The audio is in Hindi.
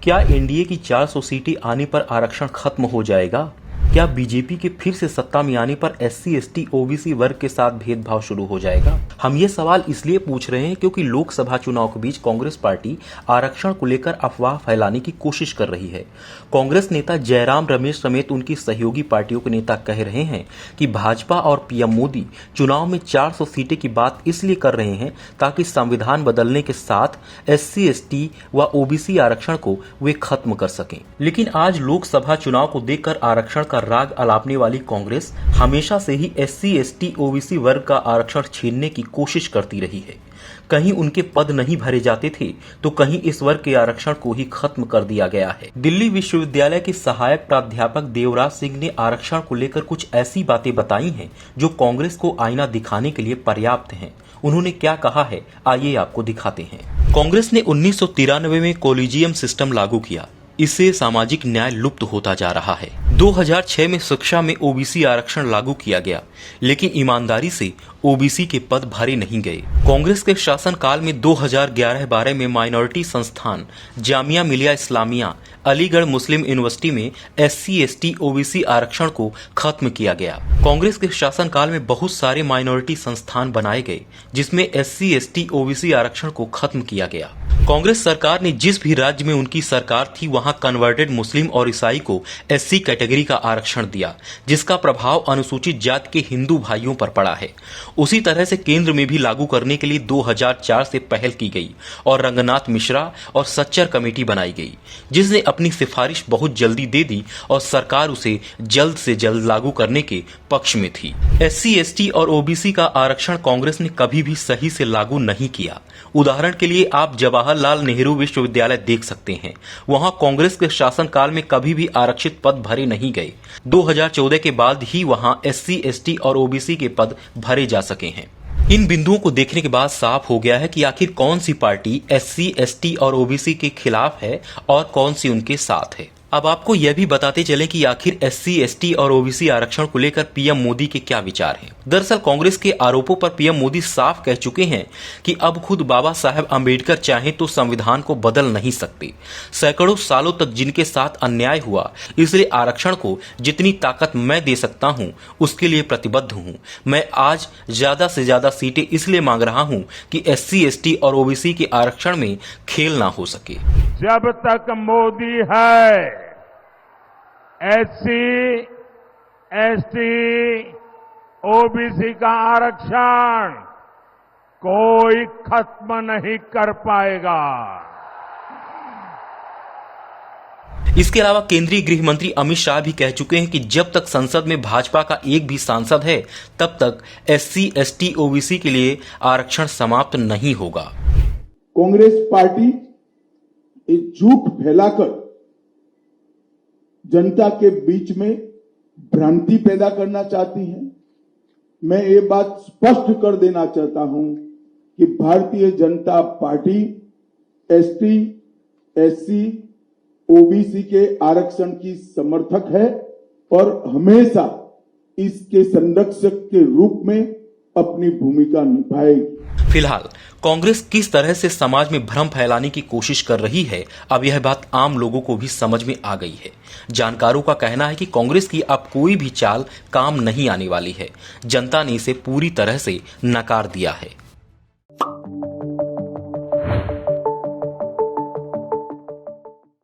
क्या एनडीए की 400 सीटें आने पर आरक्षण खत्म हो जाएगा? क्या बीजेपी के फिर से सत्ता में आने पर एससी, एसटी, ओबीसी वर्ग के साथ भेदभाव शुरू हो जाएगा? हम ये सवाल इसलिए पूछ रहे हैं क्योंकि लोकसभा चुनाव के बीच कांग्रेस पार्टी आरक्षण को लेकर अफवाह फैलाने की कोशिश कर रही है। कांग्रेस नेता जयराम रमेश समेत उनकी सहयोगी पार्टियों के नेता कह रहे हैं कि भाजपा और पीएम मोदी चुनाव में 400 सीटें की बात इसलिए कर रहे हैं ताकि संविधान बदलने के साथ एससी, एसटी व ओबीसी आरक्षण को वे खत्म कर सकें। लेकिन आज लोकसभा चुनाव को देखकर आरक्षण का राग अलापने वाली कांग्रेस हमेशा से ही एससी, एसटी, ओबीसी वर्ग का आरक्षण छीनने की कोशिश करती रही है। कहीं उनके पद नहीं भरे जाते थे तो कहीं इस वर्ग के आरक्षण को ही खत्म कर दिया गया है। दिल्ली विश्वविद्यालय के सहायक प्राध्यापक देवराज सिंह ने आरक्षण को लेकर कुछ ऐसी बातें बताई हैं जो कांग्रेस को आईना दिखाने के लिए पर्याप्त हैं। उन्होंने क्या कहा है, आइए आपको दिखाते हैं। कांग्रेस ने 1993 में कॉलेजियम सिस्टम लागू किया। इससे सामाजिक न्याय लुप्त होता जा रहा है। 2006 में शिक्षा में ओबीसी आरक्षण लागू किया गया, लेकिन ईमानदारी से ओबीसी के पद भरे नहीं गए। कांग्रेस के शासनकाल में 2011-12 में माइनॉरिटी संस्थान जामिया मिलिया इस्लामिया अलीगढ़ मुस्लिम यूनिवर्सिटी में एससी, एसटी, ओबीसी आरक्षण को खत्म किया गया। कांग्रेस के शासनकाल में बहुत सारे माइनॉरिटी संस्थान बनाए गए जिसमें एससी, एसटी, ओबीसी आरक्षण को खत्म किया गया। कांग्रेस सरकार ने जिस भी राज्य में उनकी सरकार थी वहां कन्वर्टेड मुस्लिम और ईसाई को एससी कैटेगरी का आरक्षण दिया, जिसका प्रभाव अनुसूचित जाति के हिंदू भाइयों पर पड़ा है। उसी तरह से केंद्र में भी लागू करने के लिए 2004 से पहल की गई और रंगनाथ मिश्रा और सच्चर कमेटी बनाई गई, जिसने अपनी सिफारिश बहुत जल्दी दे दी और सरकार उसे जल्द से जल्द लागू करने के पक्ष में थी। एससी, एसटी और ओबीसी का आरक्षण कांग्रेस ने कभी भी सही से लागू नहीं किया। उदाहरण के लिए आप जवाहरलाल नेहरू विश्वविद्यालय देख सकते हैं। वहां कांग्रेस के शासनकाल में कभी भी आरक्षित पद भरे नहीं गए। 2014 के बाद ही वहां एससी, एसटी और ओबीसी के पद भरे जा सके हैं। इन बिंदुओं को देखने के बाद साफ हो गया है कि आखिर कौन सी पार्टी एससी, एसटी और ओबीसी के खिलाफ है और कौन सी उनके साथ है। अब आपको यह भी बताते चलें कि आखिर एससी, एसटी और ओबीसी आरक्षण को लेकर पीएम मोदी के क्या विचार हैं। दरअसल कांग्रेस के आरोपों पर पीएम मोदी साफ कह चुके हैं कि अब खुद बाबा साहेब अंबेडकर चाहें तो संविधान को बदल नहीं सकते। सैकड़ों सालों तक जिनके साथ अन्याय हुआ, इसलिए आरक्षण को जितनी ताकत मैं दे सकता हूं उसके लिए प्रतिबद्ध हूं। मैं आज ज्यादा से ज्यादा सीटें इसलिए मांग रहा हूं कि एससी, एसटी और ओबीसी के आरक्षण में खेल ना हो सके। जब तक मोदी है एससी, एसटी, ओबीसी का आरक्षण कोई खत्म नहीं कर पाएगा। इसके अलावा केंद्रीय गृह मंत्री अमित शाह भी कह चुके हैं कि जब तक संसद में भाजपा का एक भी सांसद है तब तक एससी, एसटी, ओबीसी के लिए आरक्षण समाप्त नहीं होगा। कांग्रेस पार्टी एक झूठ फैलाकर जनता के बीच में भ्रांति पैदा करना चाहती है। मैं ये बात स्पष्ट कर देना चाहता हूं कि Bharatiya Janata party ST, SC, OBC के आरक्षण की समर्थक है और हमेशा इसके संरक्षक के रूप में अपनी भूमिका निभाएगी। फिलहाल कांग्रेस किस तरह से समाज में भ्रम फैलाने की कोशिश कर रही है, अब यह बात आम लोगों को भी समझ में आ गई है। जानकारों का कहना है कि कांग्रेस की अब कोई भी चाल काम नहीं आने वाली है। जनता ने इसे पूरी तरह से नकार दिया है।